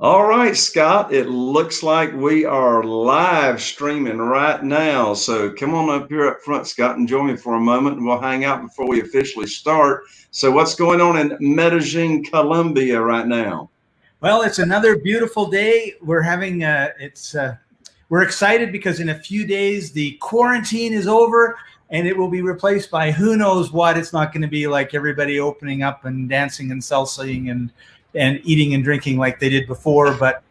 All right, Scott, it looks like we are live streaming right now. So come on up here up front, Scott, and join me for a moment, and we'll hang out before we officially start. So what's going on in Medellin, Colombia right now? Well, it's another beautiful day. We're having we're excited because in a few days the quarantine is over and it will be replaced by who knows what. It's not going to be like everybody opening up and dancing and salsaing and eating and drinking like they did before, but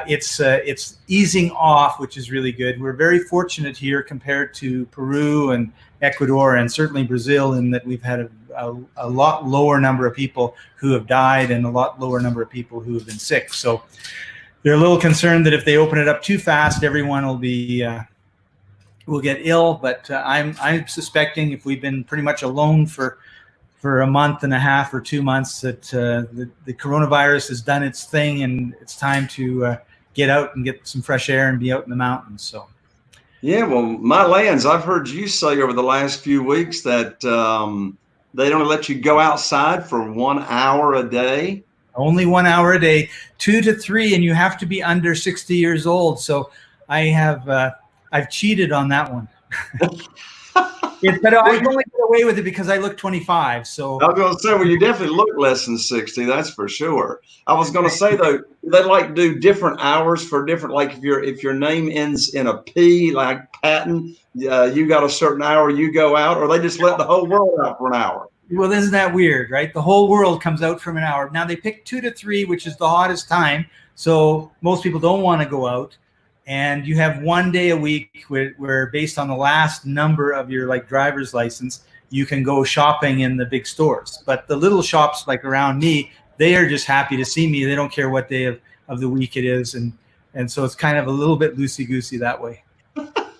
it's easing off, which is really good. We're very fortunate here compared to Peru and Ecuador and certainly Brazil in that we've had a lot lower number of people who have died and a lot lower number of people who have been sick. So they're a little concerned that if they open it up too fast, everyone will get ill. But I'm suspecting if we've been pretty much alone for a month and a half or 2 months that the coronavirus has done its thing and it's time to get out and get some fresh air and be out in the mountains. So. Yeah, well, my lands, I've heard you say over the last few weeks that they don't let you go outside for 1 hour a day. Only 1 hour a day, 2 to 3, and you have to be under 60 years old. So I've cheated on that one. But I only get away with it because I look 25. So I was going to say, well, you definitely look less than 60. That's for sure. I was going to say though, they like do different hours for different. Like if your name ends in a P, like Patton, you got a certain hour you go out, or they just let the whole world out for an hour. Well, isn't that weird, right? The whole world comes out from an hour. Now they pick 2 to 3, which is the hottest time. So most people don't want to go out. And you have 1 day a week where based on the last number of your like driver's license, you can go shopping in the big stores. But the little shops like around me, they are just happy to see me. They don't care what day of the week it is. And so it's kind of a little bit loosey-goosey that way.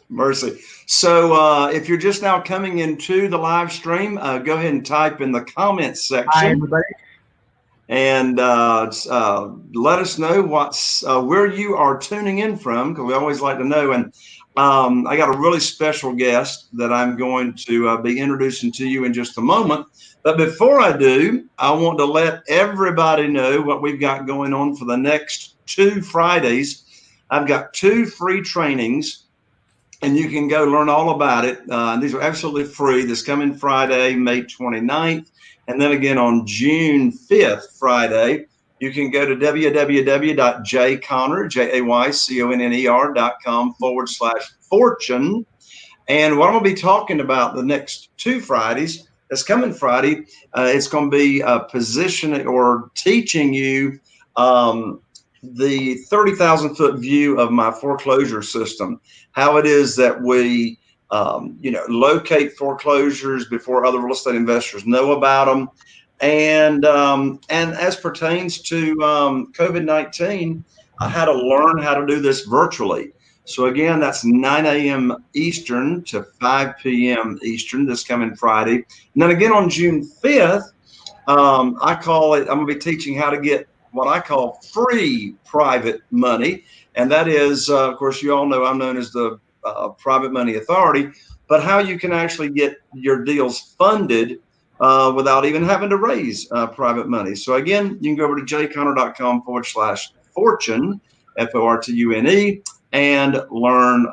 Mercy. So if you're just now coming into the live stream, go ahead and type in the comments section. Hi, everybody. And let us know where you are tuning in from, because we always like to know. And I got a really special guest that I'm going to be introducing to you in just a moment. But before I do, I want to let everybody know what we've got going on for the next 2 Fridays. I've got 2 free trainings, and you can go learn all about it. These are absolutely free. This coming Friday, May 29th. And then again on June 5th, Friday, you can go to www.jayconner.com/fortune. And what I'm going to be talking about the next 2 Fridays, this coming Friday, it's going to be positioning or teaching you the 30,000-foot view of my foreclosure system, how it is that we locate foreclosures before other real estate investors know about them. And as pertains to COVID-19, how to learn how to do this virtually. So again, that's 9 a.m. Eastern to 5 p.m. Eastern this coming Friday. And then again on June 5th, I'm going to be teaching how to get what I call free private money. And that is, of course, you all know I'm known as the private money authority, but how you can actually get your deals funded without even having to raise private money. So again, you can go over to jayconner.com/fortune, FORTUNE, and learn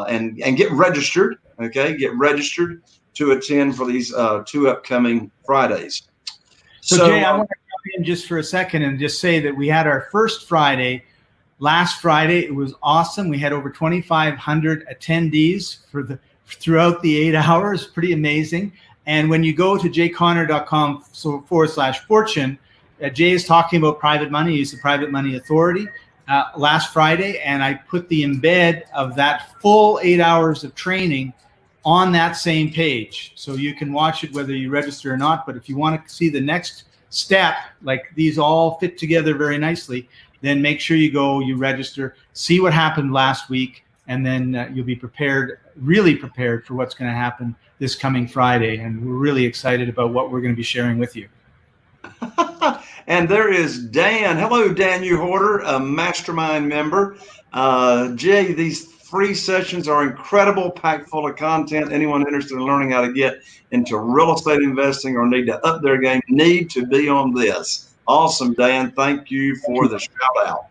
and get registered. Okay, get registered to attend for these 2 upcoming Fridays. So Jay, I want to come in just for a second and just say that we had our first Friday last Friday. It was awesome. We had over 2,500 attendees throughout the 8 hours. Pretty amazing. And when you go to jayconner.com/fortune, Jay is talking about private money. He's the private money authority last Friday. And I put the embed of that full 8 hours of training on that same page. So you can watch it whether you register or not. But if you want to see the next step, like these all fit together very nicely, then make sure you register, see what happened last week, and then you'll be prepared, really prepared for what's going to happen this coming Friday. And we're really excited about what we're going to be sharing with you. And there is Dan. Hello, Dan Uhorter, a mastermind member. Jay, these free sessions are incredible, packed full of content. Anyone interested in learning how to get into real estate investing or need to up their game need to be on this. Awesome, Dan. Thank you for the shout out.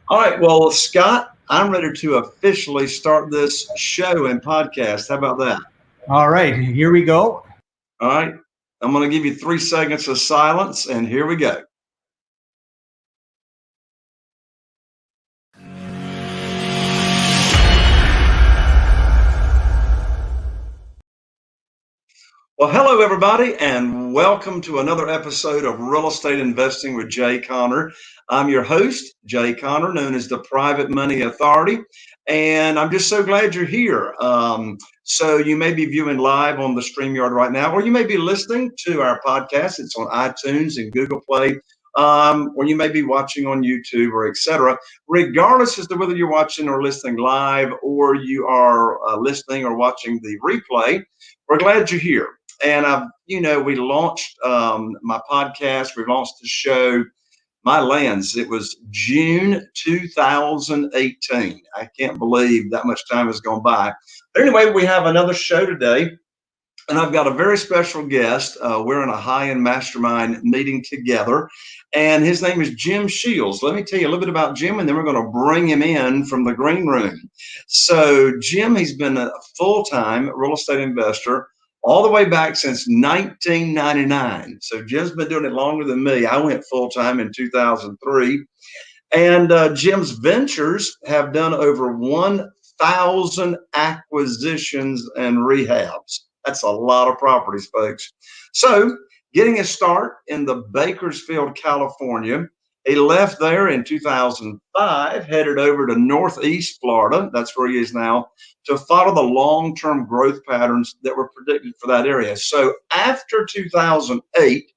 All right. Well, Scott, I'm ready to officially start this show and podcast. How about that? All right, here we go. All right. I'm going to give you 3 seconds of silence, and here we go. Well, hello, everybody, and welcome to another episode of Real Estate Investing with Jay Conner. I'm your host, Jay Conner, known as the Private Money Authority, and I'm just so glad you're here. So you may be viewing live on the StreamYard right now, or you may be listening to our podcast. It's on iTunes and Google Play, or you may be watching on YouTube or etc. Regardless as to whether you're watching or listening live, or you are listening or watching the replay, we're glad you're here. And we launched my podcast. We launched the show, My Lands. It was June 2018. I can't believe that much time has gone by. But anyway, we have another show today, and I've got a very special guest. We're in a high-end mastermind meeting together, and his name is Jim Sheils. Let me tell you a little bit about Jim, and then we're going to bring him in from the green room. So Jim, he's been a full-time real estate investor all the way back since 1999. So Jim's been doing it longer than me. I went full-time in 2003. And Jim's ventures have done over 1,000 acquisitions and rehabs. That's a lot of properties, folks. So getting a start in the Bakersfield, California, he left there in 2005, headed over to Northeast Florida. That's where he is now, to follow the long-term growth patterns that were predicted for that area. So after 2008,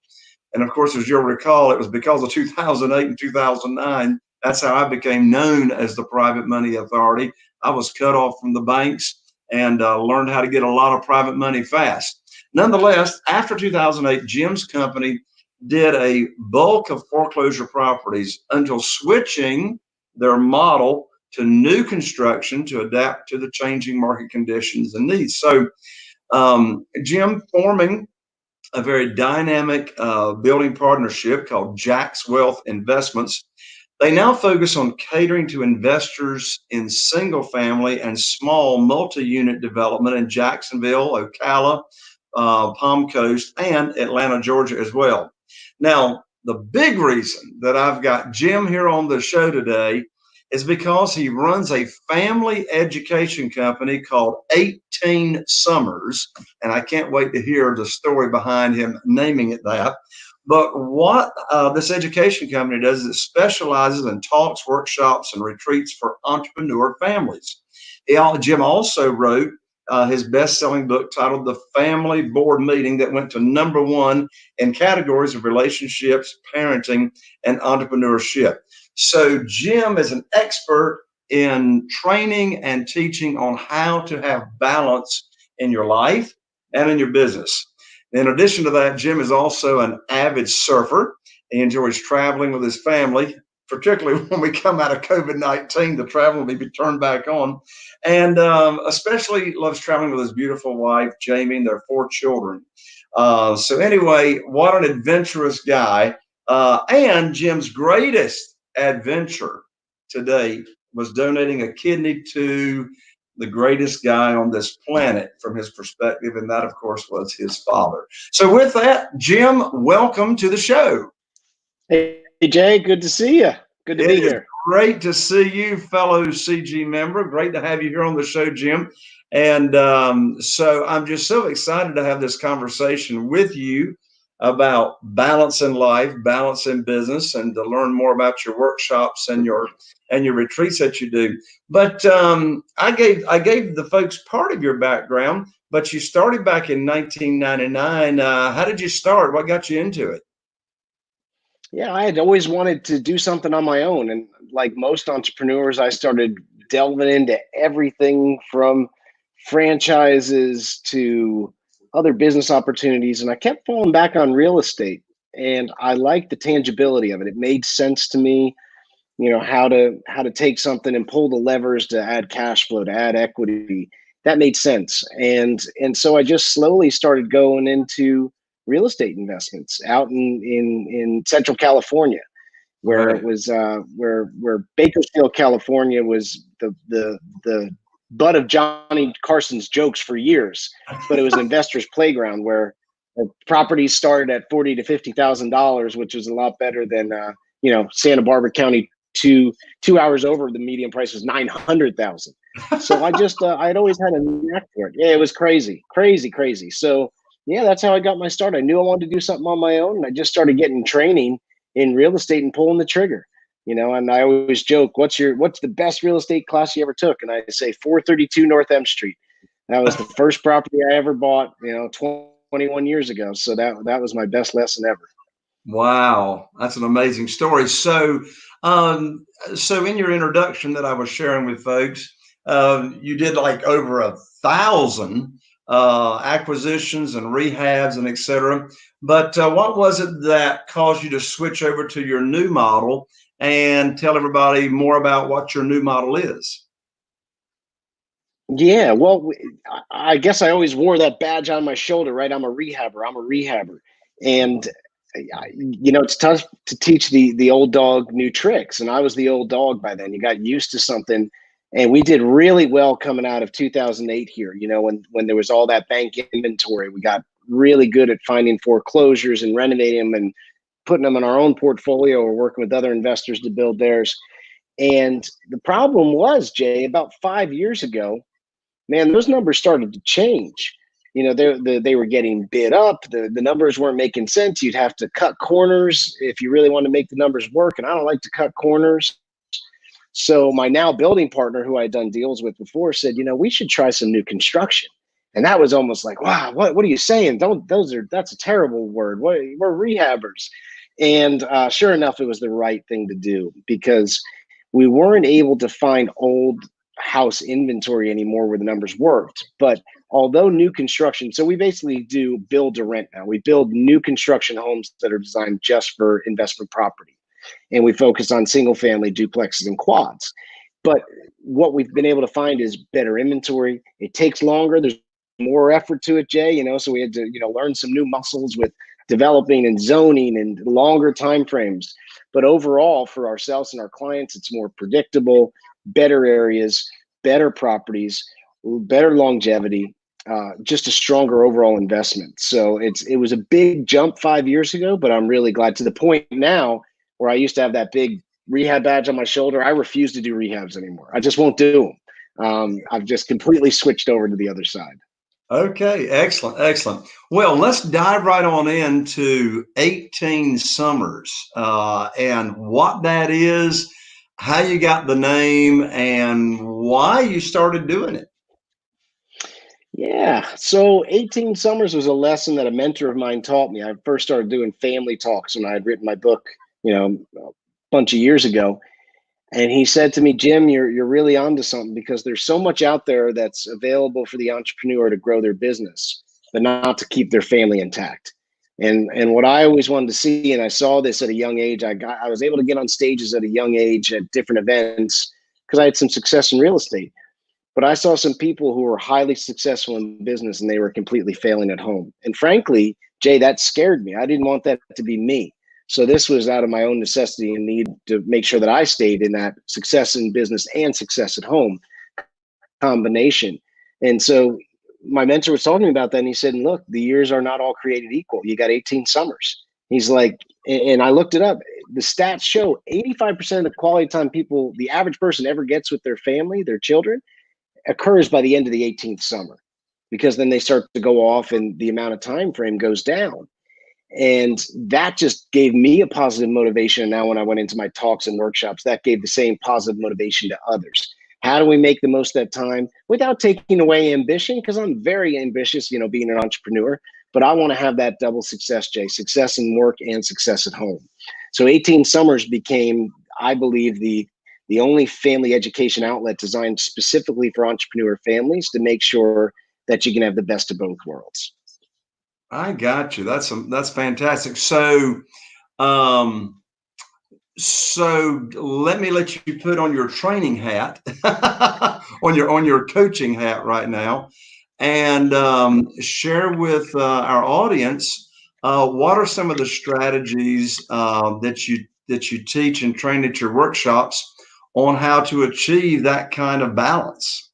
and of course, as you'll recall, it was because of 2008 and 2009. That's how I became known as the Private Money Authority. I was cut off from the banks and learned how to get a lot of private money fast. Nonetheless, after 2008, Jim's company did a bulk of foreclosure properties until switching their model to new construction to adapt to the changing market conditions and needs. So Jim forming a very dynamic building partnership called Jack's Wealth Investments. They now focus on catering to investors in single family and small multi-unit development in Jacksonville, Ocala, Palm Coast, and Atlanta, Georgia as well. Now, the big reason that I've got Jim here on the show today is because he runs a family education company called 18 Summers, and I can't wait to hear the story behind him naming it that. But what this education company does is it specializes in talks, workshops, and retreats for entrepreneur families. Jim also wrote his best-selling book titled The Family Board Meeting that went to #1 in categories of relationships, parenting, and entrepreneurship. So Jim is an expert in training and teaching on how to have balance in your life and in your business. In addition to that, Jim is also an avid surfer. He enjoys traveling with his family, particularly when we come out of COVID-19, the travel will be turned back on. And especially loves traveling with his beautiful wife, Jamie, and their 4 children. So anyway, what an adventurous guy. And Jim's greatest adventure to date was donating a kidney to the greatest guy on this planet from his perspective, and that, of course, was his father. So with that, Jim, welcome to the show. Hey, Jay, good to see you. Good to be here. Great to see you, fellow CG member. Great to have you here on the show, Jim. And so I'm just so excited to have this conversation with you about balance in life, balance in business, and to learn more about your workshops and your retreats that you do. But I gave the folks part of your background, but you started back in 1999. How did you start? What got you into it? Yeah, I had always wanted to do something on my own. And like most entrepreneurs, I started delving into everything from franchises to other business opportunities. And I kept falling back on real estate. And I liked the tangibility of it. It made sense to me, you know, how to take something and pull the levers to add cash flow, to add equity. That made sense. And so I just slowly started going into real estate investments out in Central California, where Right. it was where Bakersfield, California was the butt of Johnny Carson's jokes for years, but it was an investor's playground where properties started at $40,000 to $50,000, which was a lot better than Santa Barbara County. Two hours over, the median price was 900,000. So I'd always had a knack for it. Yeah, it was crazy. So yeah, that's how I got my start. I knew I wanted to do something on my own, and I just started getting training in real estate and pulling the trigger. And I always joke, what's the best real estate class you ever took? And I say 432 North M Street. That was the first property I ever bought, 21 years ago. So that was my best lesson ever. Wow, that's an amazing story. So, so in your introduction that I was sharing with folks, you did like over 1,000 acquisitions and rehabs and et cetera. But what was it that caused you to switch over to your new model and tell everybody more about what your new model is? Yeah, well, I guess I always wore that badge on my shoulder, right? I'm a rehabber. And it's tough to teach the old dog new tricks. And I was the old dog by then. You got used to something. And we did really well coming out of 2008 here, when there was all that bank inventory. We got really good at finding foreclosures and renovating them and putting them in our own portfolio or working with other investors to build theirs. And the problem was, Jay, about 5 years ago, man, those numbers started to change. They were getting bid up. The numbers weren't making sense. You'd have to cut corners if you really want to make the numbers work. And I don't like to cut corners. So my now building partner, who I'd done deals with before, said, we should try some new construction. And that was almost like, wow, what are you saying? That's a terrible word. We're rehabbers. And sure enough, it was the right thing to do, because we weren't able to find old house inventory anymore where the numbers worked. But although new construction, so we basically do build to rent now. We build new construction homes that are designed just for investment property. And we focus on single family duplexes and quads. But what we've been able to find is better inventory. It takes longer. There's more effort to it, Jay, so we had to, learn some new muscles with developing and zoning and longer time frames. But overall, for ourselves and our clients, it's more predictable, better areas, better properties, better longevity, just a stronger overall investment. So it was a big jump 5 years ago, but I'm really glad, to the point now where I used to have that big rehab badge on my shoulder. I refuse to do rehabs anymore. I just won't do them. I've just completely switched over to the other side. Okay, excellent. Well, let's dive right on into 18 Summers and what that is, how you got the name, and why you started doing it. Yeah, so 18 Summers was a lesson that a mentor of mine taught me. I first started doing family talks when I had written my book, a bunch of years ago. And he said to me, Jim, you're really onto something, because there's so much out there that's available for the entrepreneur to grow their business, but not to keep their family intact. And what I always wanted to see, and I saw this at a young age, I was able to get on stages at a young age at different events because I had some success in real estate. But I saw some people who were highly successful in business and they were completely failing at home. And frankly, Jay, that scared me. I didn't want that to be me. So this was out of my own necessity and need to make sure that I stayed in that success in business and success at home combination. And so my mentor was talking about that, and he said, look, the years are not all created equal. You got 18 summers. He's like, and I looked it up. The stats show 85% of the quality time people, the average person ever gets with their family, their children, occurs by the end of the 18th summer, because then they start to go off and the amount of time frame goes down. And that just gave me a positive motivation. And now when I went into my talks and workshops, that gave the same positive motivation to others. How do we make the most of that time without taking away ambition? Because I'm very ambitious, being an entrepreneur, but I want to have that double success, Jay, success in work and success at home. So 18 Summers became, I believe, the only family education outlet designed specifically for entrepreneur families to make sure that you can have the best of both worlds. I got you. That's fantastic. So, so let me let you put on your training hat, on your coaching hat right now, and share with our audience What are some of the strategies that you teach and train at your workshops on how to achieve that kind of balance?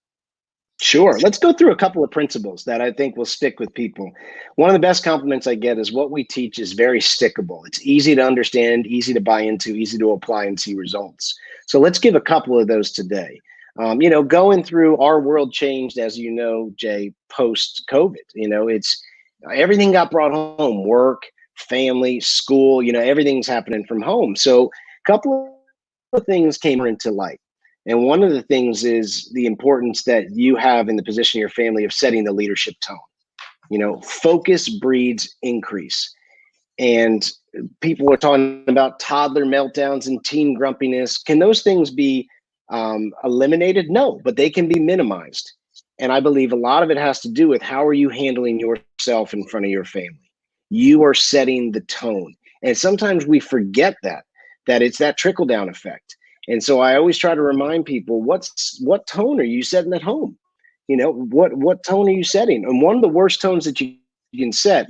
Sure. Let's go through a couple of principles that I think will stick with people. One of the best compliments I get is what we teach is very stickable. It's easy to understand, easy to buy into, easy to apply and see results. So let's give a couple of those today. Going through our world changed, as you know, Jay, post COVID. It's everything got brought home, work, family, school, everything's happening from home. So a couple of things came into light. And one of the things is the importance that you have in the position of your family of setting the leadership tone. Focus breeds increase. And people are talking about toddler meltdowns and teen grumpiness. Can those things be eliminated? No, but they can be minimized. And I believe a lot of it has to do with how are you handling yourself in front of your family? You are setting the tone. And sometimes we forget that it's that trickle down effect. And so I always try to remind people, what tone are you setting at home? What tone are you setting? And one of the worst tones that you can set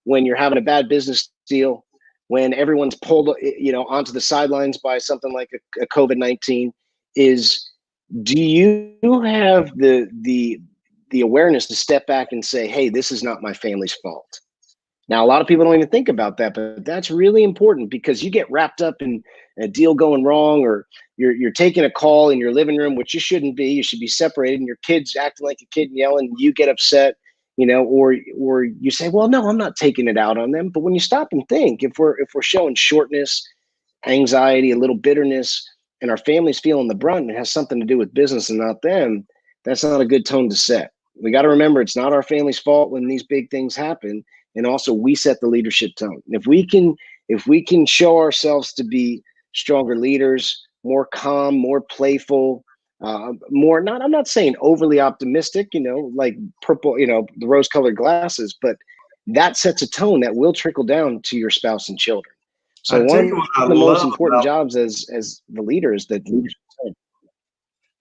when you're having a bad business deal, when everyone's pulled, onto the sidelines by something like a COVID-19, is do you have the awareness to step back and say, hey, this is not my family's fault? Now, a lot of people don't even think about that, but that's really important because you get wrapped up in a deal going wrong, or you're taking a call in your living room, which you shouldn't be. You should be separated, and your kid's acting like a kid and yelling, and you get upset, or you say, well, no, I'm not taking it out on them. But when you stop and think, if we're showing shortness, anxiety, a little bitterness, and our family's feeling the brunt, and it has something to do with business and not them, that's not a good tone to set. We got to remember it's not our family's fault when these big things happen. And also we set the leadership tone. And if we can show ourselves to be stronger leaders, more calm, more playful, I'm not saying overly optimistic, like purple, the rose colored glasses, but that sets a tone that will trickle down to your spouse and children. So I tell you one what I of the most love important about jobs as the leader is that leadership tone.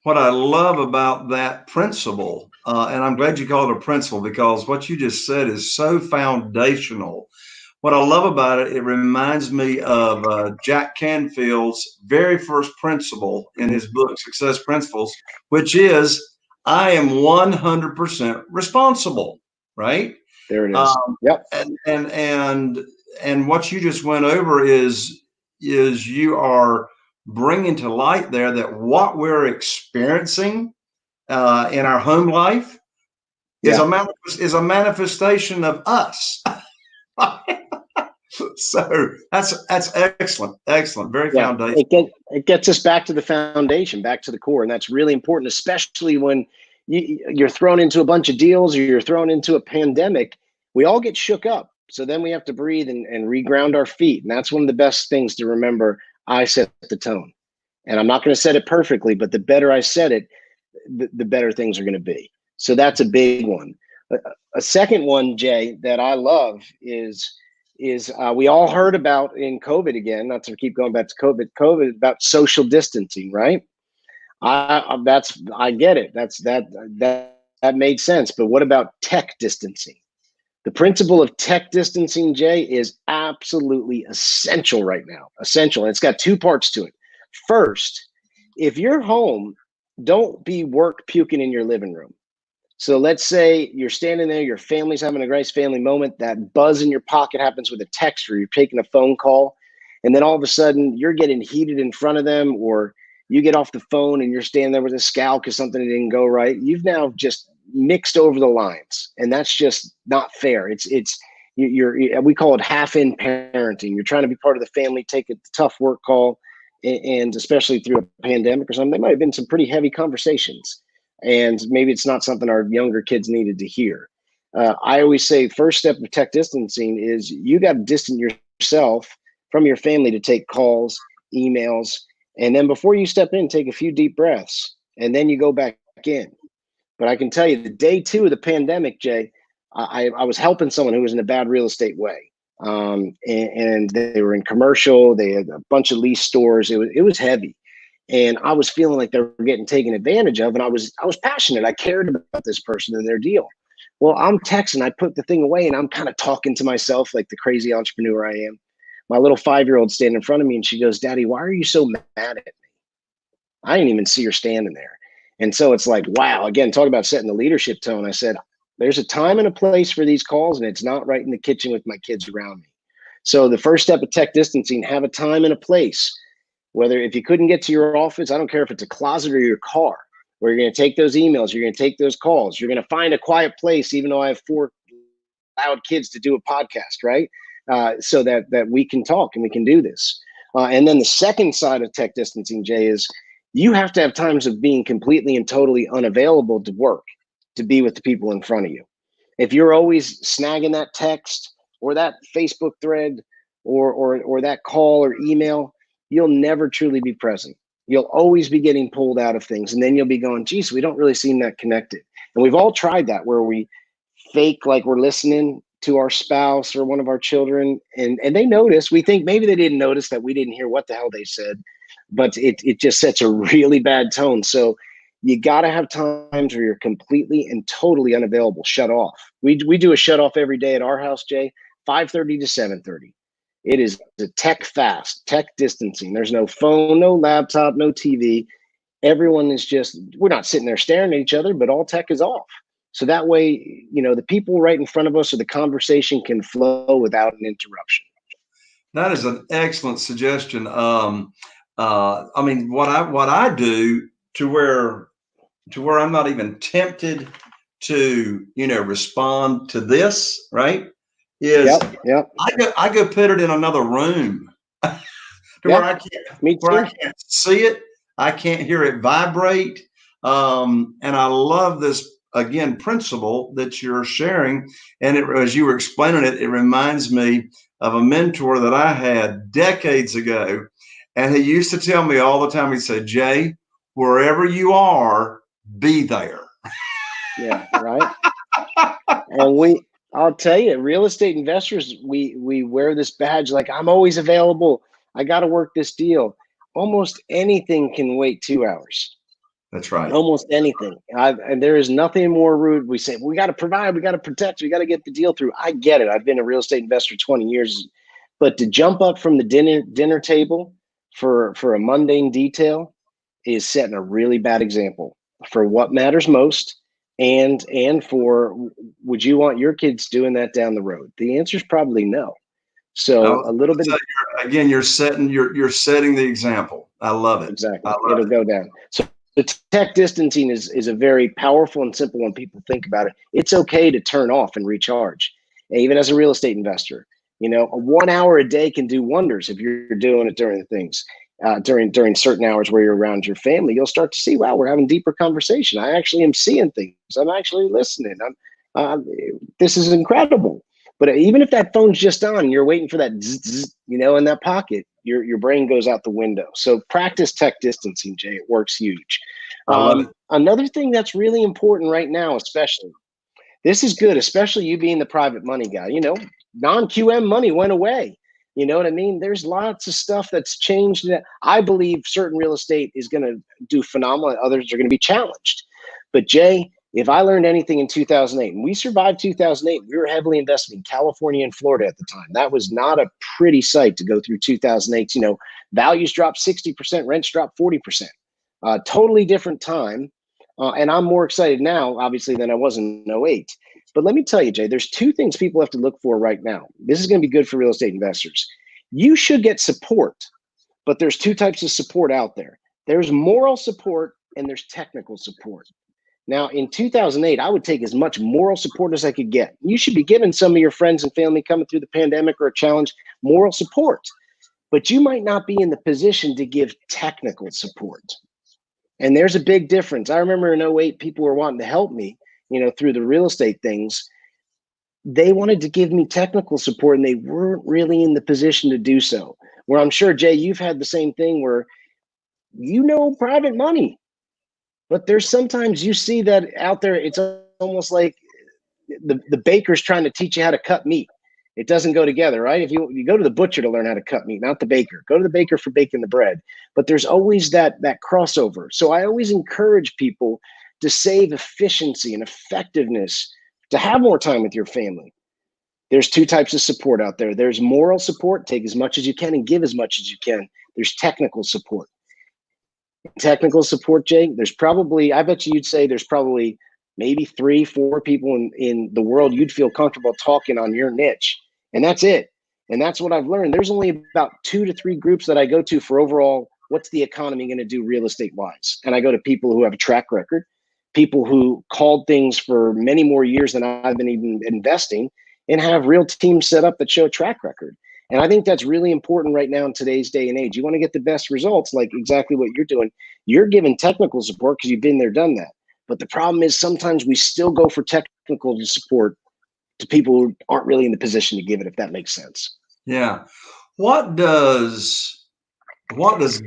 what I love about that principle, and I'm glad you call it a principle because what you just said is so foundational. What I love about it, it reminds me of Jack Canfield's very first principle in his book, Success Principles, which is I am 100% responsible, right? There it is. Um, Yep. and what you just went over is you are bringing to light there that what we're experiencing in our home life is Yeah. is a manifestation of us. So that's excellent, very Yeah, foundational. it gets us back to the foundation, back to the core, and that's really important, especially when you're thrown into a bunch of deals or you're thrown into a pandemic. We all get shook up, so then we have to breathe and reground our feet, and that's one of the best things to remember. I set the tone, and I'm not going to set it perfectly, but the better I set it, the better things are going to be. So that's a big one. A second one, Jay, that I love is we all heard about in COVID again, not to keep going back to COVID about social distancing, right? I get it. That made sense. But what about tech distancing? The principle of tech distancing, Jay, is absolutely essential right now. Essential. And it's got two parts to it. First, if you're home, don't be work puking in your living room. So let's say you're standing there, your family's having a nice family moment. That buzz in your pocket happens with a text or you're taking a phone call. And then all of a sudden you're getting heated in front of them, or you get off the phone and you're standing there with a scowl because something didn't go right. You've now just mixed over the lines. And that's just not fair. We call it half in parenting. You're trying to be part of the family, take a tough work call. And especially through a pandemic or something, there might have been some pretty heavy conversations. And maybe it's not something our younger kids needed to hear. I always say first step of tech distancing is you got to distance yourself from your family to take calls, emails, and then before you step in, take a few deep breaths, and then you go back in. But I can tell you the day two of the pandemic, Jay, I was helping someone who was in a bad real estate way. And they were in commercial, they had a bunch of lease stores. It was heavy. And I was feeling like they were getting taken advantage of. And I was passionate. I cared about this person and their deal. Well, I'm texting, I put the thing away and I'm kind of talking to myself like the crazy entrepreneur I am. My little 5-year-old standing in front of me and she goes, Daddy, why are you so mad at me? I didn't even see her standing there. And so it's like, wow, again, talk about setting the leadership tone. I said, there's a time and a place for these calls, and it's not right in the kitchen with my kids around me. So the first step of tech distancing, have a time and a place. Whether if you couldn't get to your office, I don't care if it's a closet or your car, where you're going to take those emails, you're going to take those calls, you're going to find a quiet place, even though I have 4 loud kids to do a podcast, right? So that we can talk and we can do this. And then the second side of tech distancing, Jay, is you have to have times of being completely and totally unavailable to work, to be with the people in front of you. If you're always snagging that text or that Facebook thread or that call or email, you'll never truly be present. You'll always be getting pulled out of things. And then you'll be going, geez, we don't really seem that connected. And we've all tried that, where we fake like we're listening to our spouse or one of our children, and they notice. We think maybe they didn't notice that we didn't hear what the hell they said, but it just sets a really bad tone. So you got to have times where you're completely and totally unavailable, shut off. We do a shut off every day at our house, Jay, 5:30 to 7:30. It is a tech fast, tech distancing. There's no phone, no laptop, no TV. Everyone is just, we're not sitting there staring at each other, but all tech is off. So that way, the people right in front of us or the conversation can flow without an interruption. That is an excellent suggestion. I mean, what I do to where I'm not even tempted to, respond to this, right? Is Yep. I go put it in another room to where I can't see it. I can't hear it vibrate. And I love this, again, principle that you're sharing. And as you were explaining it, it reminds me of a mentor that I had decades ago. And he used to tell me all the time, he'd say, Jay, wherever you are, be there. Yeah, right. And I'll tell you, real estate investors, we wear this badge like, I'm always available. I got to work this deal. Almost anything can wait 2 hours. That's right. Almost anything. And there is nothing more rude. We say, we got to provide, we got to protect, we got to get the deal through. I get it. I've been a real estate investor 20 years, but to jump up from the dinner table for a mundane detail is setting a really bad example for what matters most. And for, would you want your kids doing that down the road? The answer is probably no. So a little bit. You're setting the example. I love it. Exactly. It'll go down. So the tech distancing is a very powerful and simple when people think about it. It's okay to turn off and recharge. And even as a real estate investor, a 1 hour a day can do wonders if you're doing it during the things. During certain hours where you're around your family, you'll start to see, wow, we're having deeper conversation. I actually am seeing things. I'm actually listening. This is incredible. But even if that phone's just on and you're waiting for that zzz, in that pocket, your brain goes out the window. So practice tech distancing, Jay. It works huge. Another thing that's really important right now, especially, this is good, especially you being the private money guy. Non-QM money went away. You know what I mean? There's lots of stuff that's changed. I believe certain real estate is going to do phenomenal. Others are going to be challenged. But Jay, if I learned anything in 2008, and we survived 2008, we were heavily invested in California and Florida at the time. That was not a pretty sight to go through 2008. Values dropped 60%, rents dropped 40%. Totally different time. And I'm more excited now, obviously, than I was in 08. But let me tell you, Jay, there's 2 things people have to look for right now. This is going to be good for real estate investors. You should get support, but there's 2 types of support out there. There's moral support and there's technical support. Now, in 2008, I would take as much moral support as I could get. You should be giving some of your friends and family coming through the pandemic or a challenge moral support, but you might not be in the position to give technical support. And there's a big difference. I remember in 08, people were wanting to help me, through the real estate things. They wanted to give me technical support and they weren't really in the position to do so. Where I'm sure, Jay, you've had the same thing where private money, but there's sometimes you see that out there. It's almost like the baker's trying to teach you how to cut meat. It doesn't go together, right? If you go to the butcher to learn how to cut meat, not the baker. Go to the baker for baking the bread. But there's always that crossover. So I always encourage people to save efficiency and effectiveness to have more time with your family. There's two types of support out there. There's moral support, take as much as you can and give as much as you can. There's technical support. Technical support, Jay, there's probably, I bet you'd say there's probably maybe 3-4 people in the world you'd feel comfortable talking on your niche. And that's it. And that's what I've learned. There's only about 2 to 3 groups that I go to for overall, what's the economy going to do real estate wise? And I go to people who have a track record, people who called things for many more years than I've been even investing, and have real teams set up that show a track record. And I think that's really important right now in today's day and age. You want to get the best results, like exactly what you're doing. You're giving technical support because you've been there, done that. But the problem is sometimes we still go for technical support to people who aren't really in the position to give it, if that makes sense. Yeah. What does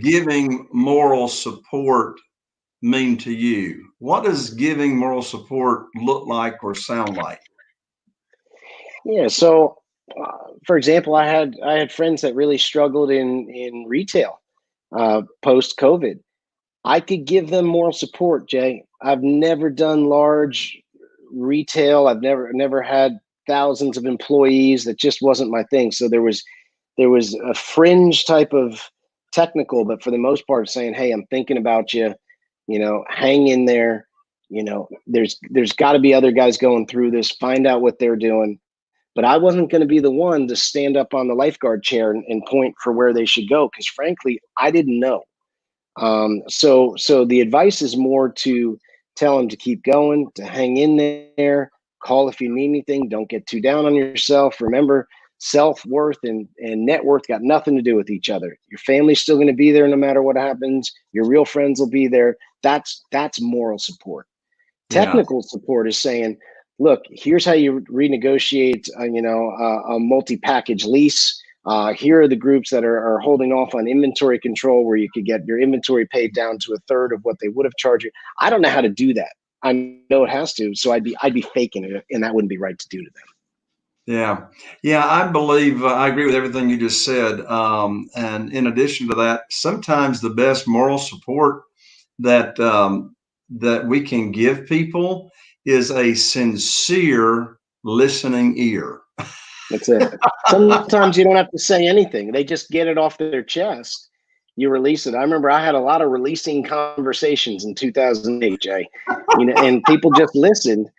giving moral support mean to you? What does giving moral support look like or sound like? Yeah. So, for example, I had friends that really struggled in retail post COVID. I could give them moral support, Jay. I've never done large retail. I've never had thousands of employees. That just wasn't my thing. So there was a fringe type of technical, but for the most part, saying, "Hey, I'm thinking about you. You know, hang in there. You know, there's got to be other guys going through this. Find out what they're doing." But I wasn't going to be the one to stand up on the lifeguard chair and point for where they should go, because frankly, I didn't know. So the advice is more to tell them to keep going, to hang in there, call if you need anything. Don't get too down on yourself. Remember, self-worth and net worth got nothing to do with each other. Your family's still going to be there no matter what happens. Your real friends will be there. That's moral support. Yeah. Technical support is saying, look, here's how you renegotiate, a multi-package lease. Here are the groups that are holding off on inventory control, where you could get your inventory paid down to 1/3 of what they would have charged you. I don't know how to do that. I know it has to, so I'd be faking it, and that wouldn't be right to do to them. Yeah. Yeah. I believe I agree with everything you just said. And in addition to that, sometimes the best moral support that that we can give people is a sincere listening ear. That's it. Sometimes you don't have to say anything. They just get it off their chest. You release it. I remember I had a lot of releasing conversations in 2008, Jay, and people just listened.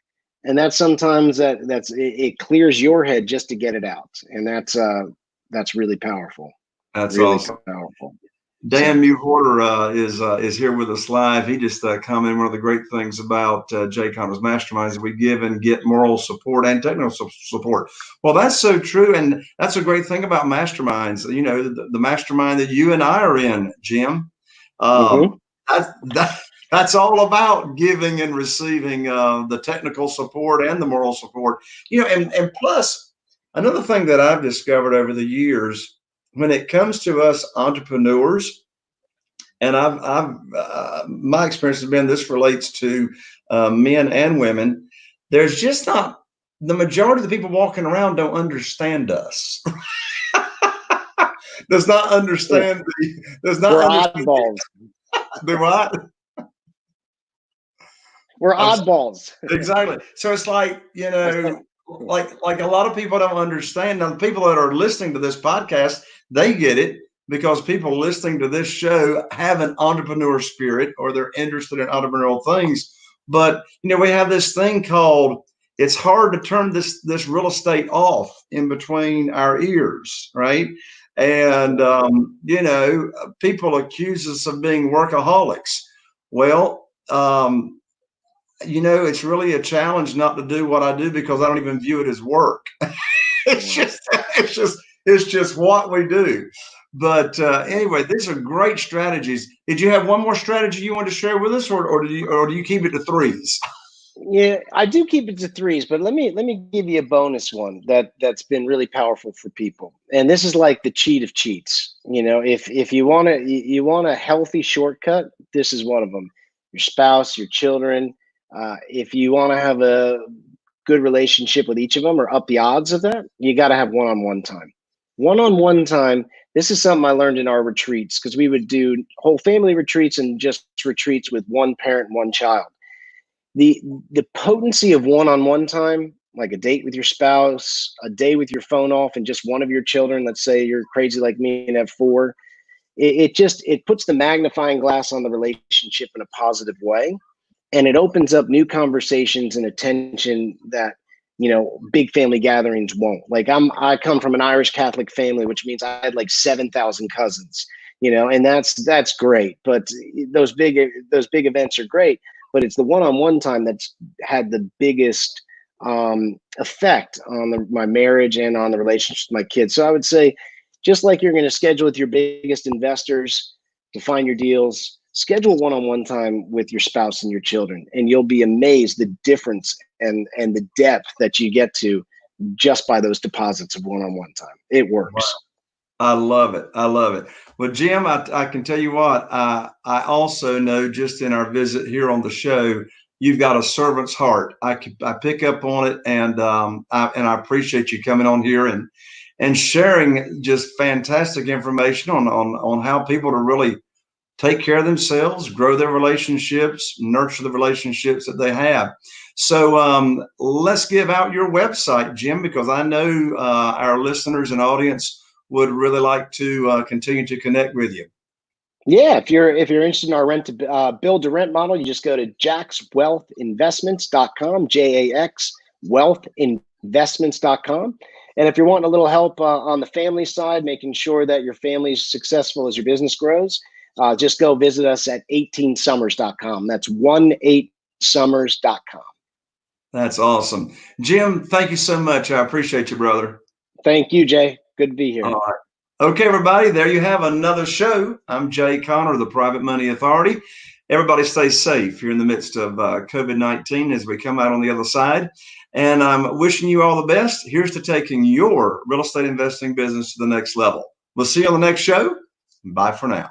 And that's sometimes it clears your head just to get it out. And that's really powerful. That's really awesome. Powerful. Dan Mewhorter is here with us live. He just commented one of the great things about Jay Connor's masterminds that we give and get moral support and technical support. Well, that's so true, and that's a great thing about masterminds. You know, the mastermind that you and I are in, Jim. That's all about giving and receiving the technical support and the moral support. You know, and plus another thing that I've discovered over the years, when it comes to us entrepreneurs, and I've my experience has been this relates to men and women. There's just not, the majority of the people walking around don't understand us. Does not understand We're oddballs. Do what? We're oddballs. Exactly. So it's like, you know, like a lot of people don't understand. Now, the people that are listening to this podcast, they get it, because people listening to this show have an entrepreneur spirit, or they're interested in entrepreneurial things. But, you know, we have this thing called, it's hard to turn this real estate off in between our ears, right? And, you know, people accuse us of being workaholics. Well, you know, it's really a challenge not to do what I do, because I don't even view it as work. It's just what we do. But anyway, these are great strategies. Did you have one more strategy you want to share with us, or do you keep it to threes? Yeah, I do keep it to threes, but let me give you a bonus one that's been really powerful for people. And this is like the cheat of cheats. You know, if you want a healthy shortcut, this is one of them. Your spouse, your children. If you want to have a good relationship with each of them, or up the odds of that, you got to have one-on-one time. One-on-one time. This is something I learned in our retreats, because we would do whole family retreats and just retreats with one parent, one child. the potency of one-on-one time, like a date with your spouse, a day with your phone off, and just one of your children. Let's say you're crazy like me and have four. It puts the magnifying glass on the relationship in a positive way, and it opens up new conversations and attention that big family gatherings won't. Like I come from an Irish Catholic family, which means I had like 7,000 cousins, and that's great. But those big events are great, but it's the one-on-one time that's had the biggest effect on my marriage and on the relationship with my kids. So I would say, just like you're going to schedule with your biggest investors to find your deals, schedule one-on-one time with your spouse and your children, and you'll be amazed the difference and the depth that you get to just by those deposits of one-on-one time. It works. Wow. I love it. I love it. Well, Jim, I can tell you what, I also know just in our visit here on the show, you've got a servant's heart. I pick up on it, and I appreciate you coming on here and sharing just fantastic information on how people to really take care of themselves, grow their relationships, nurture the relationships that they have. So let's give out your website, Jim, because I know our listeners and audience would really like to continue to connect with you. Yeah, if you're interested in our rent to build to rent model, you just go to jaxwealthinvestments.com, JAX wealthinvestments.com. And if you're wanting a little help on the family side, making sure that your family's successful as your business grows, just go visit us at 18summers.com. That's 18summers.com. That's awesome. Jim, thank you so much. I appreciate you, brother. Thank you, Jay. Good to be here. All right. Okay, everybody, there you have another show. I'm Jay Connor, the Private Money Authority. Everybody stay safe here in the midst of COVID-19 as we come out on the other side. And I'm wishing you all the best. Here's to taking your real estate investing business to the next level. We'll see you on the next show. Bye for now.